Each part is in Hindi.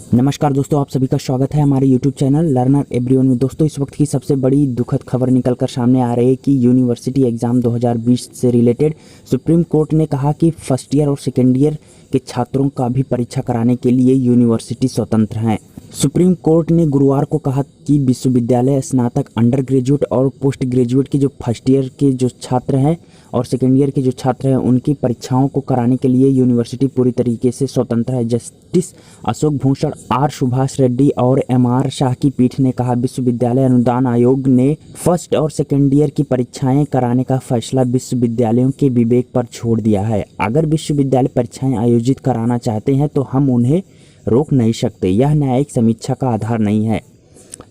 नमस्कार दोस्तों, आप सभी का स्वागत है हमारे YouTube चैनल लर्नर एवरीवन में। दोस्तों, इस वक्त की सबसे बड़ी दुखद खबर निकलकर सामने आ रही है कि यूनिवर्सिटी एग्ज़ाम 2020 से रिलेटेड सुप्रीम कोर्ट ने कहा कि फर्स्ट ईयर और सेकेंड ईयर के छात्रों का भी परीक्षा कराने के लिए यूनिवर्सिटी स्वतंत्र हैं। सुप्रीम कोर्ट ने गुरुवार को कहा कि विश्वविद्यालय स्नातक, अंडर ग्रेजुएट और पोस्ट ग्रेजुएट के जो फर्स्ट ईयर के जो छात्र हैं और सेकेंड ईयर के जो छात्र हैं उनकी परीक्षाओं को कराने के लिए यूनिवर्सिटी पूरी तरीके से स्वतंत्र है। जस्टिस अशोक भूषण, आर सुभाष रेड्डी और MR शाह की पीठ ने कहा, विश्वविद्यालय अनुदान आयोग ने फर्स्ट और सेकेंड ईयर की परीक्षाएं कराने का फैसला विश्वविद्यालयों के विवेक पर छोड़ दिया है। अगर विश्वविद्यालय परीक्षाएं आयोजित कराना चाहते हैं तो हम उन्हें रोक नहीं सकते। यह न्यायिक समीक्षा का आधार नहीं है।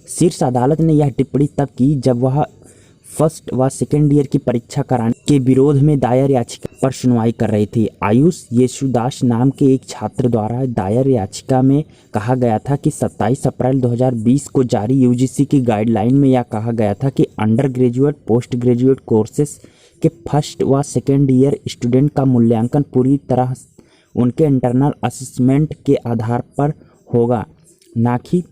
शीर्ष अदालत ने यह टिप्पणी तब की जब वह फर्स्ट व सेकेंड ईयर की परीक्षा कराने के विरोध में दायर याचिका पर सुनवाई कर रही थी। आयुष येशुदास नाम के एक छात्र द्वारा दायर याचिका में कहा गया था कि 27 अप्रैल 2020 को जारी UGC की गाइडलाइन में यह कहा गया था कि under graduate, post graduate courses के फर्स्ट व सेकेंड ईयर स्टूडेंट का मूल्यांकन पूरी तरह उनके इंटरनल असेसमेंट के आधार पर होगा, ना कि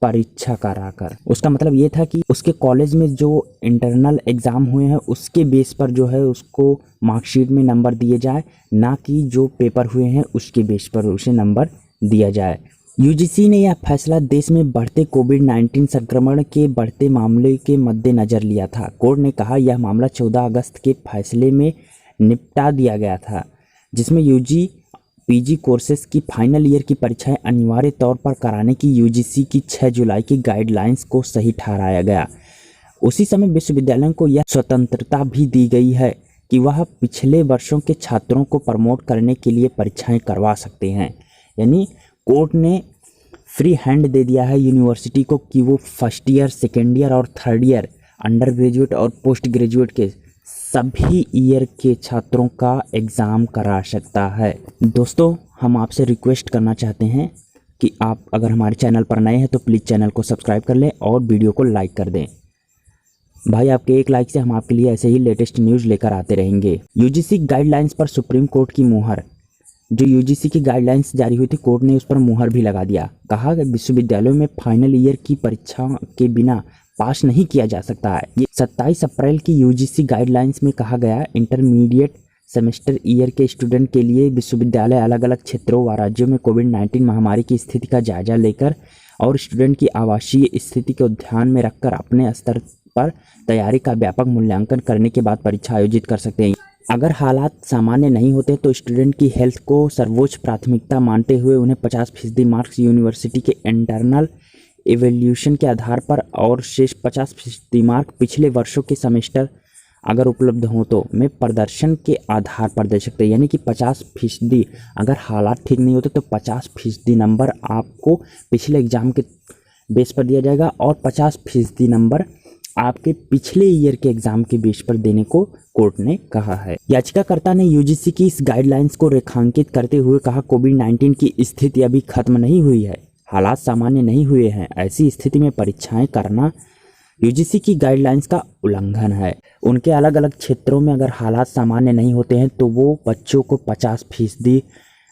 परीक्षा कराकर। उसका मतलब ये था कि उसके कॉलेज में जो इंटरनल एग्ज़ाम हुए हैं उसके बेस पर जो है उसको मार्कशीट में नंबर दिए जाए, ना कि जो पेपर हुए हैं उसके बेस पर उसे नंबर दिया जाए। UGC ने यह फैसला देश में बढ़ते कोविड-19 संक्रमण के बढ़ते मामले के मद्देनज़र लिया था। कोर्ट ने कहा, यह मामला 14 अगस्त के फैसले में निपटा दिया गया था, जिसमें UG PG कोर्सेज की फाइनल ईयर की परीक्षाएं अनिवार्य तौर पर कराने की UGC की 6 जुलाई की गाइडलाइंस को सही ठहराया गया। उसी समय विश्वविद्यालयों को यह स्वतंत्रता भी दी गई है कि वह पिछले वर्षों के छात्रों को प्रमोट करने के लिए परीक्षाएं करवा सकते हैं। यानी कोर्ट ने फ्री हैंड दे दिया है यूनिवर्सिटी को कि वो फर्स्ट ईयर, सेकेंड ईयर और थर्ड ईयर, अंडर ग्रेजुएट और पोस्ट ग्रेजुएट के सभी ईयर के छात्रों का एग्ज़ाम करा सकता है। दोस्तों, हम आपसे रिक्वेस्ट करना चाहते हैं कि आप अगर हमारे चैनल पर नए हैं तो प्लीज़ चैनल को सब्सक्राइब कर लें और वीडियो को लाइक कर दें। भाई, आपके एक लाइक से हम आपके लिए ऐसे ही लेटेस्ट न्यूज़ लेकर आते रहेंगे। UGC गाइडलाइंस पर सुप्रीम कोर्ट की मुहर। जो UGC की गाइडलाइंस जारी हुई थी, कोर्ट ने उस पर मुहर भी लगा दिया। कहा कि विश्वविद्यालयों में फाइनल ईयर की परीक्षा के बिना पास नहीं किया जा सकता है। ये 27 अप्रैल की UGC गाइडलाइंस में कहा गया, इंटरमीडिएट सेमेस्टर ईयर के स्टूडेंट के लिए विश्वविद्यालय अलग अलग क्षेत्रों व राज्यों में कोविड-19 महामारी की स्थिति का जायजा लेकर और स्टूडेंट की आवासीय स्थिति को ध्यान में रखकर अपने स्तर पर तैयारी का व्यापक मूल्यांकन करने के बाद परीक्षा आयोजित कर सकते हैं। अगर हालात सामान्य नहीं होते तो स्टूडेंट की हेल्थ को सर्वोच्च प्राथमिकता मानते हुए उन्हें 50% मार्क्स यूनिवर्सिटी के इंटरनल इवैल्यूएशन के आधार पर और शेष 50% मार्क पिछले वर्षों के सेमेस्टर अगर उपलब्ध हो तो में प्रदर्शन के आधार पर दे सकते हैं। यानी कि 50%, अगर हालात ठीक नहीं होते तो 50% नंबर आपको पिछले एग्ज़ाम के बेस पर दिया जाएगा और 50% नंबर आपके पिछले ईयर के एग्ज़ाम के बेस पर देने को कोर्ट ने कहा है। याचिकाकर्ता ने UGC की इस गाइडलाइंस को रेखांकित करते हुए कहा, कोविड-19 की स्थिति अभी खत्म नहीं हुई है, हालात सामान्य नहीं हुए हैं। ऐसी स्थिति में परीक्षाएं करना UGC की गाइडलाइंस का उल्लंघन है। उनके अलग अलग क्षेत्रों में अगर हालात सामान्य नहीं होते हैं तो वो बच्चों को 50%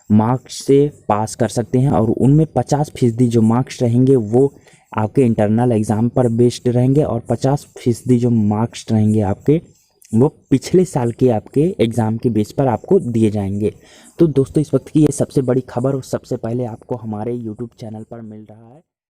मार्क्स से पास कर सकते हैं और उनमें 50% जो मार्क्स रहेंगे वो आपके इंटरनल एग्ज़ाम पर बेस्ड रहेंगे और 50% जो मार्क्स रहेंगे आपके वो पिछले साल के आपके एग्ज़ाम के बेस पर आपको दिए जाएंगे। तो दोस्तों, इस वक्त की ये सबसे बड़ी खबर और सबसे पहले आपको हमारे YouTube चैनल पर मिल रहा है।